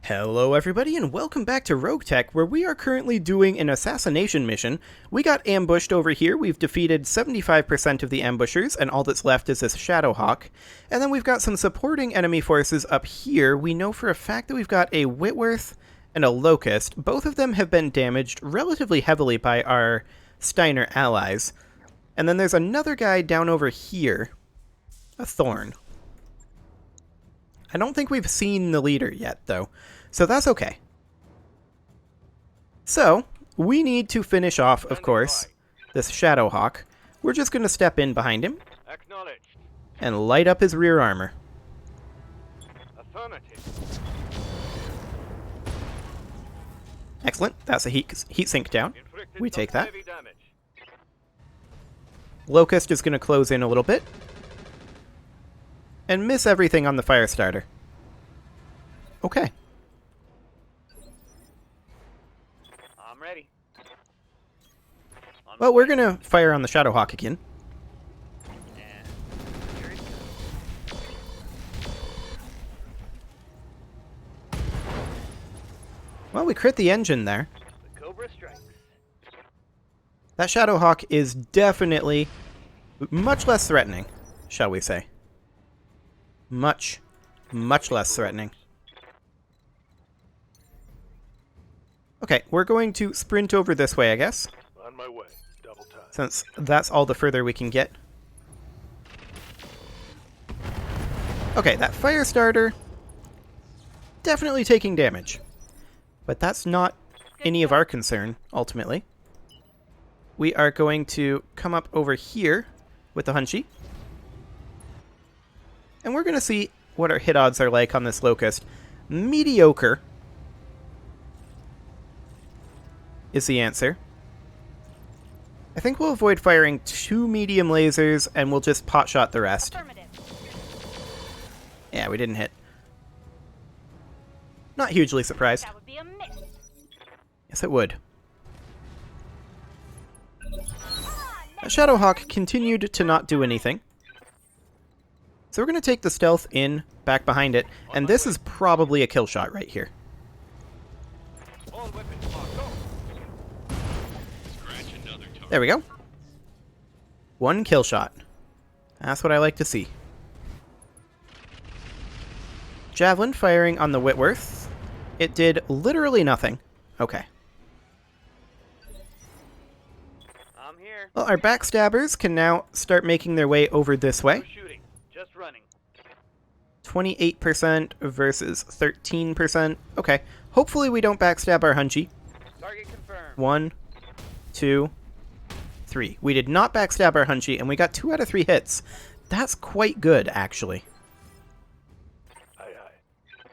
Hello everybody and welcome back to RogueTech, where we are currently doing an assassination mission. We got ambushed over here, we've defeated 75% of the ambushers, and all that's left is this Shadowhawk. And then we've got some supporting enemy forces up here. We know for a fact that we've got a Whitworth and a Locust. Both of them have been damaged relatively heavily by our Steiner allies. And then there's another guy down over here, a Thorn. I don't think we've seen the leader yet, though, so that's okay. So, we need to finish off, of course, this Shadowhawk. We're just going to step in behind him and light up his rear armor. Excellent, that's a heat sink down. We take that. Locust is going to close in a little bit and miss everything on the fire starter. Okay. I'm ready. Well, we're gonna fire on the Shadowhawk again. Well, we crit the engine there. The Cobra strikes. That Shadowhawk is definitely much less threatening, shall we say. Much less threatening. Okay, we're going to sprint over this way, I guess. On my way. Double time. Since that's all the further we can get. Okay, that fire starter definitely taking damage. But that's not any of our concern, ultimately. We are going to come up over here with the Hunchy. And we're going to see what our hit odds are like on this Locust. Mediocre is the answer. I think we'll avoid firing 2 medium lasers and we'll just pot-shot the rest. Yeah, we didn't hit. Not hugely surprised. That would be a miss. Yes, it would. Shadowhawk continued to not do anything. So we're going to take the stealth in, back behind it, and this is probably a kill shot right here. There we go. 1 kill shot. That's what I like to see. Javelin firing on the Whitworth. It did literally nothing. Okay. I'm here. Well, our backstabbers can now start making their way over this way. No shooting. Just running. 28% versus 13%. Okay. Hopefully we don't backstab our Hunchy. Target confirmed. 1, 2, 3. We did not backstab our Hunchy, and we got 2 out of 3 hits. That's quite good, actually. Aye, aye.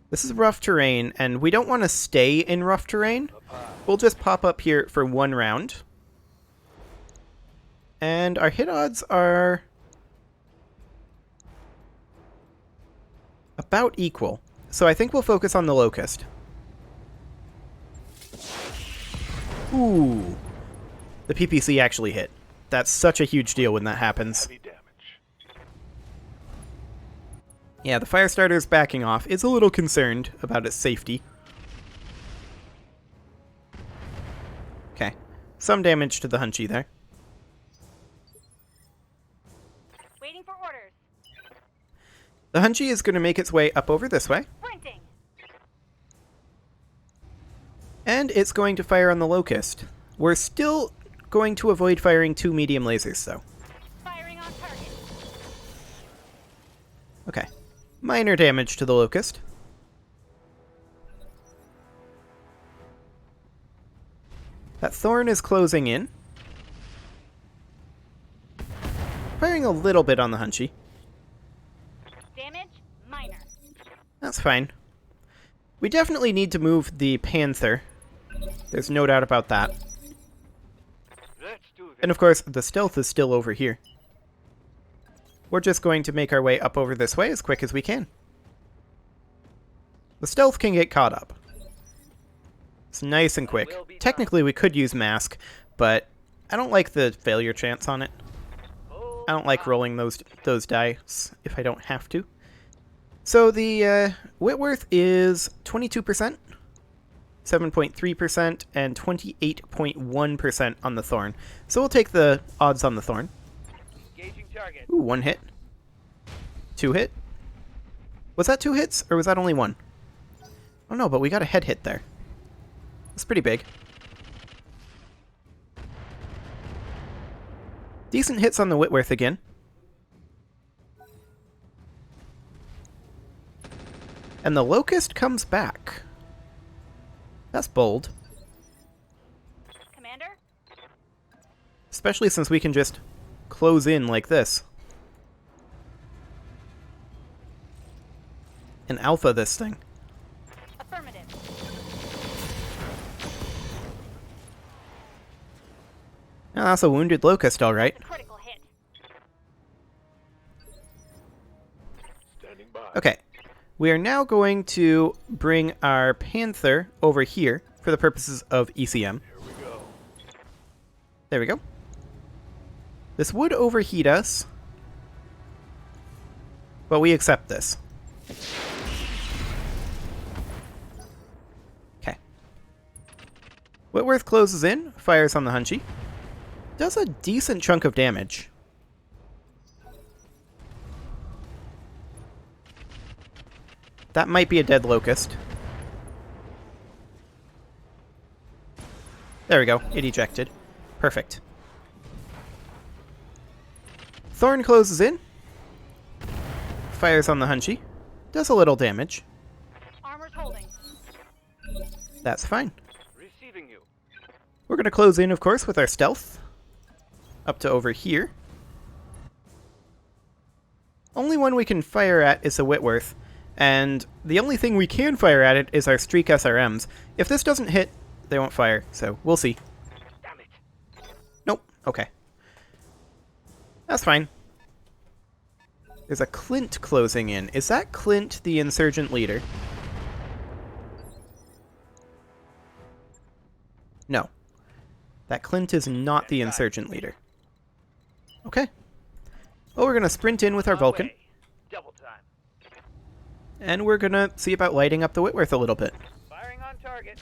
This is rough terrain, and we don't want to stay in rough terrain. We'll just pop up here for 1 round. And our hit odds are about equal. So I think we'll focus on the Locust. Ooh. The PPC actually hit. That's such a huge deal when that happens. Heavy damage. Yeah, the fire starter's backing off. It's a little concerned about its safety. Okay. Some damage to the Hunchy there. Waiting for orders. The Hunchy is going to make its way up over this way. Sprinting. And it's going to fire on the Locust. We're still going to avoid firing 2 medium lasers, though. Firing on target. Okay. Minor damage to the Locust. That Thorn is closing in. Firing a little bit on the Hunchy. Damage minor. That's fine. We definitely need to move the Panther. There's no doubt about that. Let's do this. And of course, the stealth is still over here. We're just going to make our way up over this way as quick as we can. The stealth can get caught up. It's nice and quick. Technically, we could use Mask, but I don't like the failure chance on it. I don't like rolling those dice if I don't have to. So the Whitworth is 22%, 7.3%, and 28.1% on the Thorn. So we'll take the odds on the Thorn. Engaging target. Ooh, 1 hit. 2 hit. Was that 2 hits, or was that only 1? Oh no, but we got a head hit there. That's pretty big. Decent hits on the Whitworth again. And the Locust comes back. That's bold. Commander? Especially since we can just close in like this. And alpha this thing. Affirmative. Oh, that's a wounded Locust, alright. A critical hit. Standing by. Okay. We are now going to bring our Panther over here for the purposes of ECM. Here we go. There we go. This would overheat us, but we accept this. Okay. Whitworth closes in, fires on the Hunchy. Does a decent chunk of damage. That might be a dead Locust. There we go. It ejected. Perfect. Thorn closes in. Fires on the Hunchy. Does a little damage. Armor's holding. That's fine. Receiving you. We're going to close in, of course, with our stealth. Up to over here. Only one we can fire at is a Whitworth. And the only thing we can fire at it is our Streak SRMs. If this doesn't hit, they won't fire, so we'll see. Damn it. Nope. Okay. That's fine. There's a Clint closing in. Is that Clint the insurgent leader? No. That Clint is not the insurgent leader. Okay. Well, we're going to sprint in with our On Vulcan. way. Double time. And we're going to see about lighting up the Whitworth a little bit. Firing on target.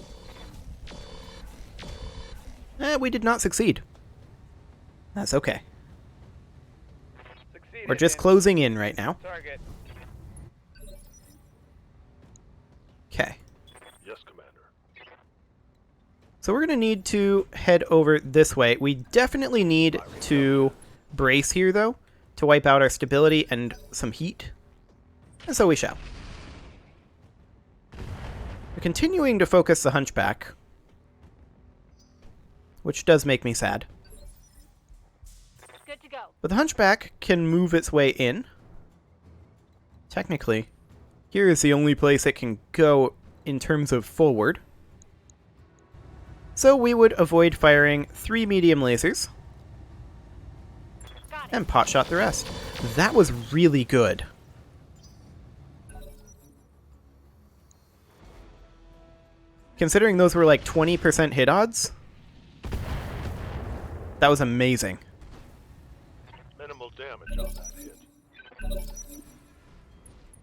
We did not succeed. That's okay. Succeeded. We're just closing in right now. Target. Okay. Yes, Commander. So we're going to need to head over this way. We definitely need to brace here, though, to wipe out our stability and some heat. And so we shall. We're continuing to focus the Hunchback, which does make me sad. Good to go. But the Hunchback can move its way in. Technically, here is the only place it can go in terms of forward. So we would avoid firing 3 medium lasers Got it. and potshot the rest. That was really good. Considering those were like 20% hit odds, that was amazing. Minimal damage on that hit.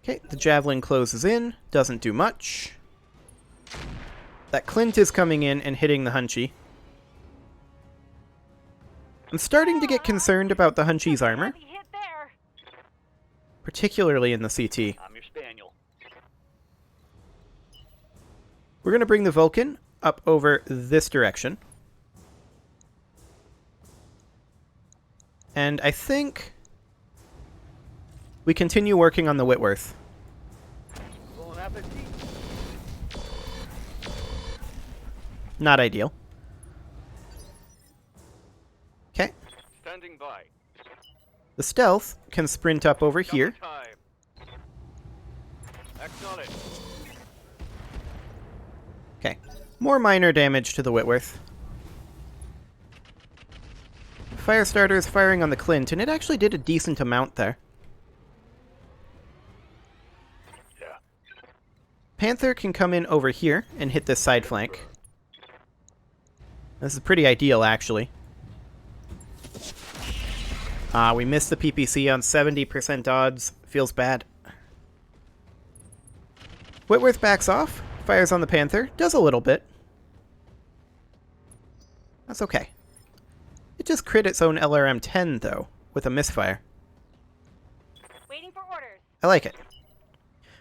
Okay, the Javelin closes in, doesn't do much. That Clint is coming in and hitting the Hunchy. I'm starting to get concerned about the Hunchy's armor, Heavy hit there. particularly in the CT. I'm your spaniel. We're going to bring the Vulcan up over this direction. And I think we continue working on the Whitworth. Pulling out the teeth. Not ideal. Okay. Standing by. The Stealth can sprint up over here. Double time. Acknowledge. Okay. More minor damage to the Whitworth. Firestarter is firing on the Clint, and it actually did a decent amount there. Yeah. Panther can come in over here and hit this side flank. This is pretty ideal, actually. We missed the PPC on 70% odds. Feels bad. Whitworth backs off, fires on the Panther, does a little bit. That's okay. It just crit its own LRM-10, though, with a misfire. Waiting for orders. I like it.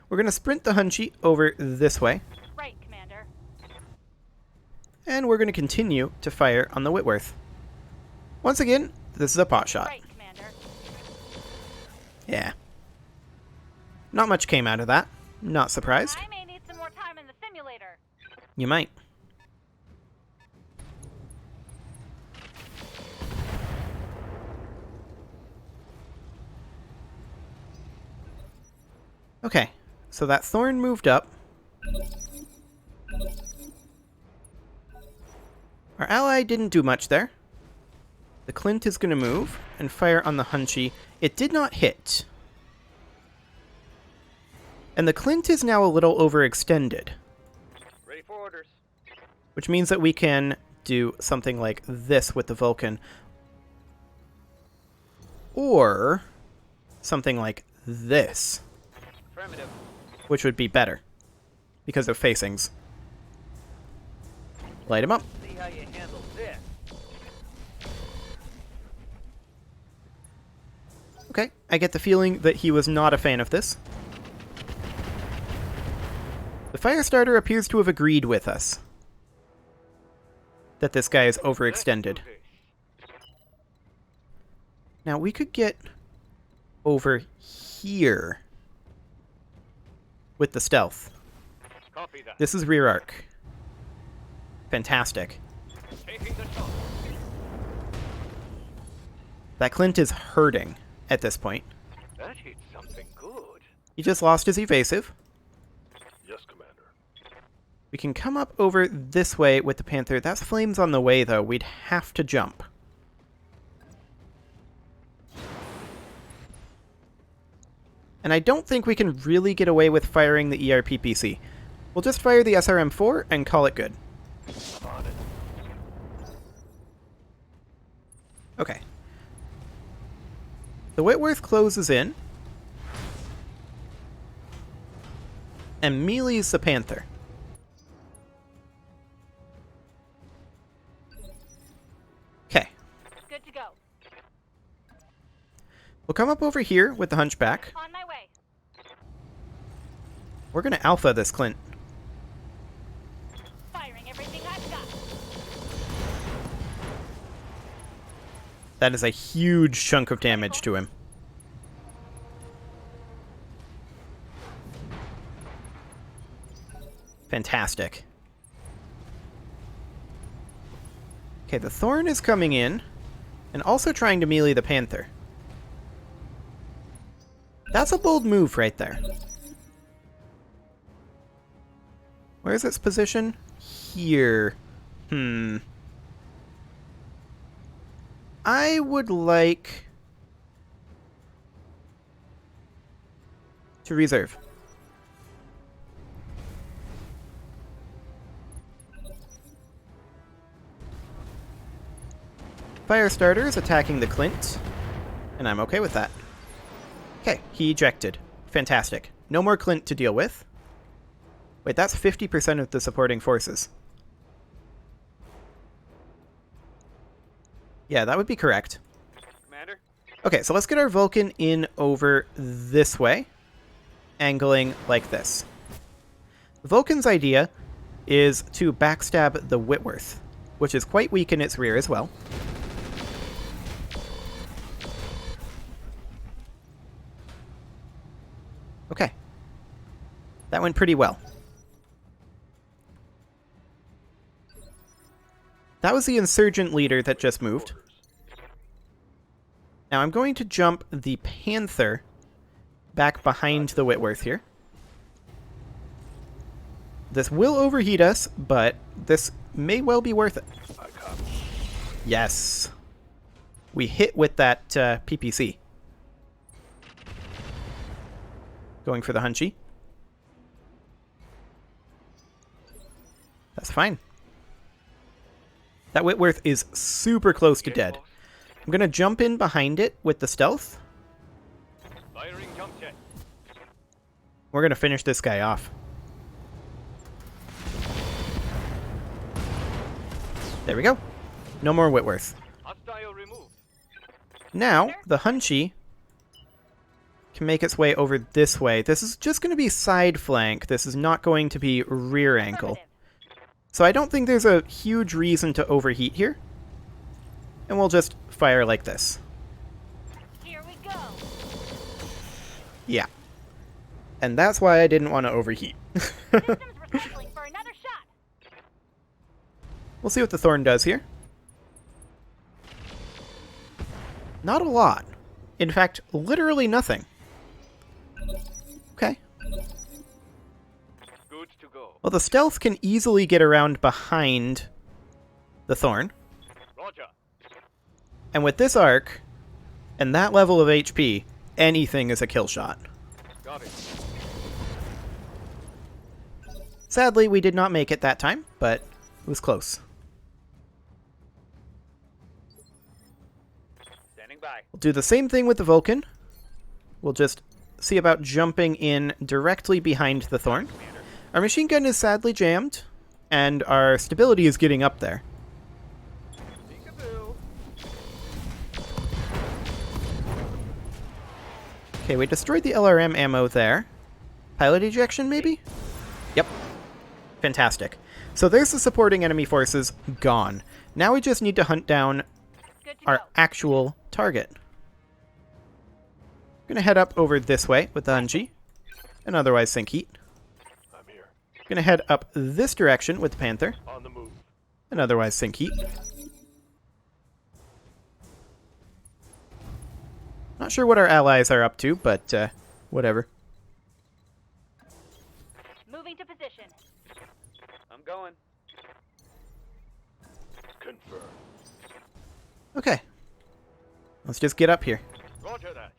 We're going to sprint the Hunchy over this way, Right, Commander. and we're going to continue to fire on the Whitworth. Once again, this is a pot shot. Right, Commander. Yeah. Not much came out of that. Not surprised. I may need some more time in the simulator. You might. Okay, so that Thorn moved up. Our ally didn't do much there. The Clint is going to move and fire on the Hunchy. It did not hit. And the Clint is now a little overextended, Ready for orders. which means that we can do something like this with the Vulcan. Or something like this, Affirmative. which would be better because of facings. Light him up. See how you handle this. Okay, I get the feeling that he was not a fan of this. The Firestarter appears to have agreed with us that this guy is overextended. Let's do this. Now, we could get over here with the stealth. Copy that. This is rear arc. Fantastic. Taking the shot. That Clint is hurting at this point. That hit something good. He just lost his evasive. Yes, Commander. We can come up over this way with the Panther. That's flames on the way, though. We'd have to jump. And I don't think we can really get away with firing the ERPPC. We'll just fire the SRM-4 and call it good. On it. Okay. The Whitworth closes in. And melees the Panther. Okay. Good to go. We'll come up over here with the Hunchback. On my way. We're going to alpha this Clint. Firing everything I've got. That is a huge chunk of damage to him. Fantastic. Okay, the Thorn is coming in, and also trying to melee the Panther. That's a bold move right there. Where's its position? Here. I would like to reserve. Firestarter is attacking the Clint, and I'm okay with that. Okay, he ejected. Fantastic. No more Clint to deal with. Wait, that's 50% of the supporting forces. Yeah, that would be correct. Commander? Okay, so let's get our Vulcan in over this way, angling like this. The Vulcan's idea is to backstab the Whitworth, which is quite weak in its rear as well. Okay. That went pretty well. That was the insurgent leader that just moved. Now I'm going to jump the Panther back behind the Whitworth here. This will overheat us, but this may well be worth it. I copy. Yes. We hit with that PPC. Going for the Hunchy. That's fine. That Whitworth is super close to dead. I'm going to jump in behind it with the stealth. Firing jump jet. We're going to finish this guy off. There we go. No more Whitworth. Hostile removed. Now, the Hunchy can make its way over this way. This is just going to be side flank. This is not going to be rear ankle. Affirmative. So I don't think there's a huge reason to overheat here. And we'll just fire like this. Here we go. Yeah. And that's why I didn't want to overheat. Systems recycling for another shot. We'll see what the Thorn does here. Not a lot. In fact, literally nothing. Okay. Good to go. Well, the Stealth can easily get around behind the Thorn. Roger. And with this arc, and that level of HP, anything is a kill shot. Got it. Sadly, we did not make it that time, but it was close. Standing by. We'll do the same thing with the Vulcan. We'll just see about jumping in directly behind the Thorn. Our machine gun is sadly jammed, and our stability is getting up there. Peekaboo. Okay, we destroyed the LRM ammo there. Pilot ejection, maybe? Yep. Fantastic. So there's the supporting enemy forces gone. Now we just need to hunt down Good to our go. actual target. Gonna head up over this way with the Hunji, and otherwise sink heat. I'm here. Gonna head up this direction with the Panther, On the move. and otherwise sink heat. Not sure what our allies are up to, but whatever. Moving to position. I'm going. Confirm. Okay. Let's just get up here. Roger that.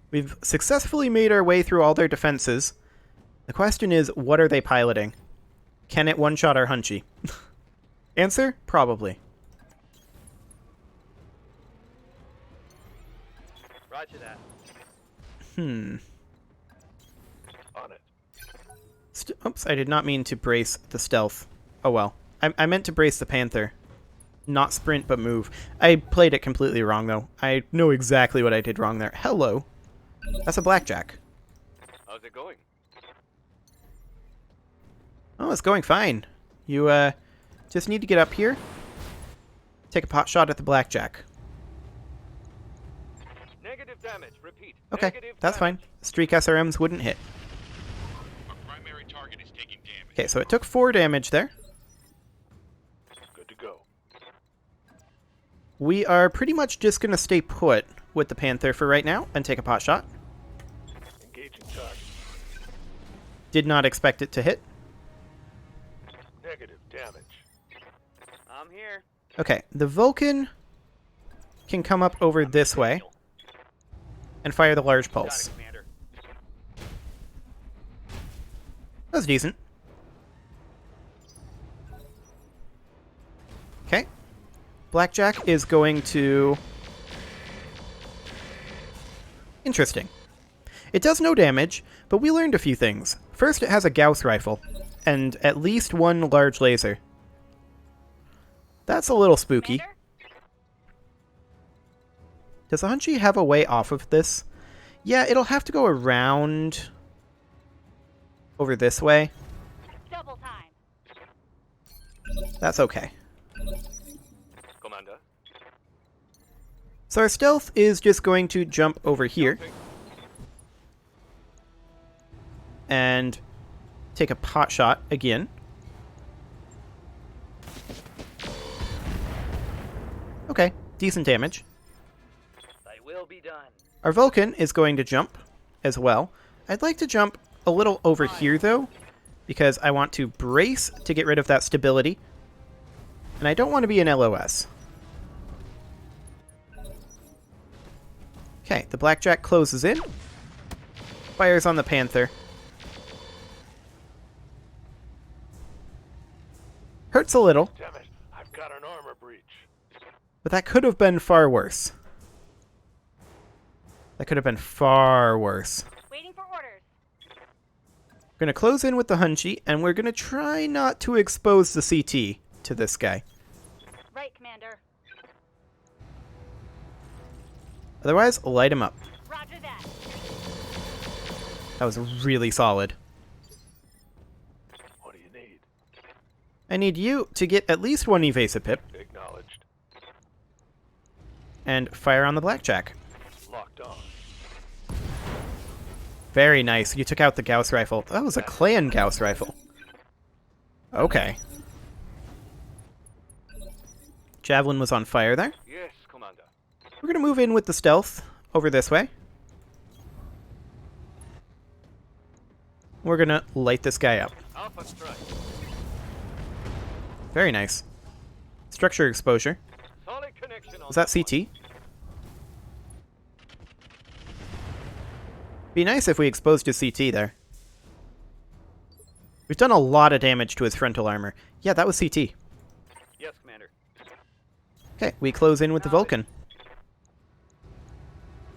We've successfully made our way through all their defenses. The question is, what are they piloting? Can it one-shot our Hunchy? Answer? Probably. Roger that. Hmm. On it. Oops, I did not mean to brace the Stealth. Oh well. I meant to brace the Panther. Not sprint, but move. I played it completely wrong, though. I know exactly what I did wrong there. Hello. That's a Blackjack. How's it going? Oh, it's going fine. You, just need to get up here. Take a pot shot at the Blackjack. Negative damage. Repeat. Okay, Negative that's fine. damage. Streak SRMs wouldn't hit. Our primary target is taking damage. Okay, so it took 4 damage there. Good to go. We are pretty much just going to stay put with the Panther for right now and take a pot shot. Engaging target. Did not expect it to hit. Negative damage. I'm here. Okay, the Vulcan can come up over this way and fire the large Got pulse. it, Commander. That was decent. Okay. Blackjack is going to... Interesting. It does no damage, but we learned a few things. First, it has a Gauss rifle, and at least 1 large laser. That's a little spooky. Commander? Does the Hunchy have a way off of this? Yeah, it'll have to go around over this way. Double time. That's okay. Commander. So our stealth is just going to jump over here and take a pot shot again. Okay, decent damage. Thy will be done. Our Vulcan is going to jump as well. I'd like to jump a little over here, though, because I want to brace to get rid of that stability. And I don't want to be an LOS. Okay, the Blackjack closes in. Fires on the Panther. Hurts a little, Damn it. I've got an armor breach. but that could have been far worse. That could have been far worse. Waiting for orders. We're going to close in with the Hunchy, and we're going to try not to expose the CT to this guy. Right, Commander. Otherwise, light him up. Roger that. That was really solid. What do you need? I need you to get at least one evasive pip Acknowledged. and fire on the blackjack. Locked on. Very nice. You took out the Gauss rifle. That was a clan Gauss rifle. Okay. Javelin was on fire there. Yes, Commander. We're going to move in with the stealth over this way. We're going to light this guy up. Alpha strike. Very nice. Structure exposure. Solid connection on Was that CT? Be nice if we exposed his CT there. We've done a lot of damage to his frontal armor. Yeah, that was CT. Yes, Commander. Okay, we close in with the Vulcan.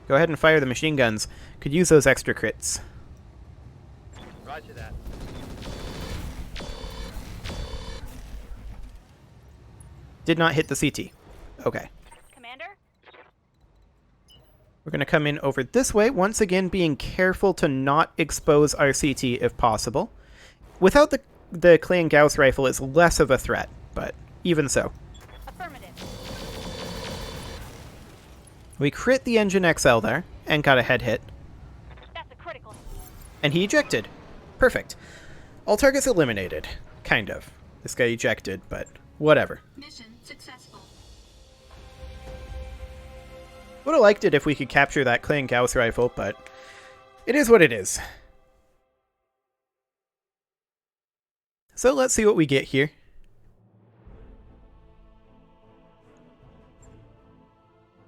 Go ahead and fire the machine guns. Could use those extra crits. Roger that. Did not hit the CT. Okay. Commander? We're going to come in over this way, once again being careful to not expose our CT if possible. Without the Clan Gauss rifle, it's less of a threat, but even so. Affirmative. We crit the Engine XL there, and got a head hit. That's a critical. And he ejected. Perfect. All targets eliminated. Kind of. This guy ejected, but whatever. Mission successful. Would have liked it if we could capture that Clan Gauss rifle, but it is what it is. So let's see what we get here.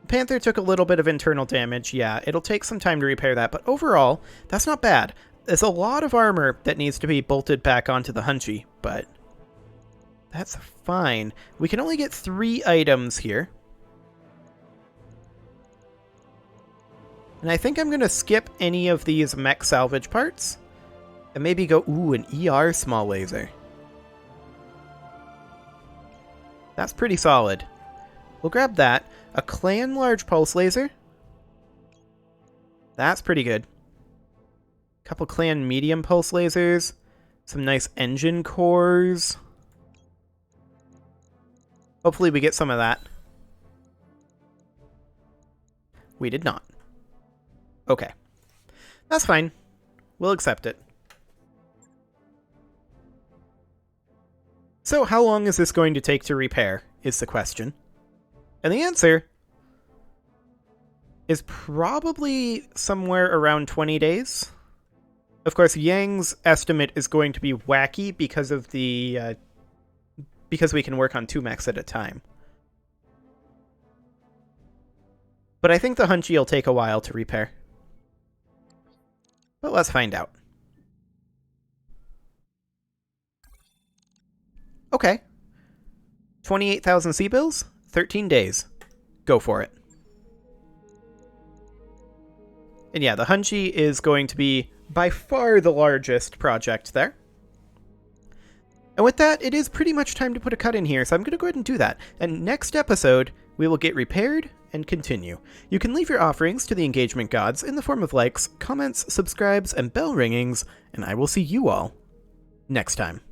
Panther took a little bit of internal damage, yeah, it'll take some time to repair that, but overall, that's not bad. There's a lot of armor that needs to be bolted back onto the Hunchy, but that's fine. We can only get 3 items here. And I think I'm going to skip any of these mech salvage parts. And maybe go, ooh, an ER small laser. That's pretty solid. We'll grab that. A Clan large pulse laser. That's pretty good. Couple Clan medium pulse lasers. Some nice engine cores. Hopefully we get some of that. We did not. Okay. That's fine. We'll accept it. So how long is this going to take to repair, is the question. And the answer is probably somewhere around 20 days. Of course, Yang's estimate is going to be wacky because of the because we can work on 2 mechs at a time. But I think the Hunchy will take a while to repair. But let's find out. Okay. 28,000 C-bills, 13 days. Go for it. And yeah, the Hunchy is going to be by far the largest project there. And with that, it is pretty much time to put a cut in here, so I'm going to go ahead and do that. And next episode, we will get repaired and continue. You can leave your offerings to the engagement gods in the form of likes, comments, subscribes, and bell ringings, and I will see you all next time.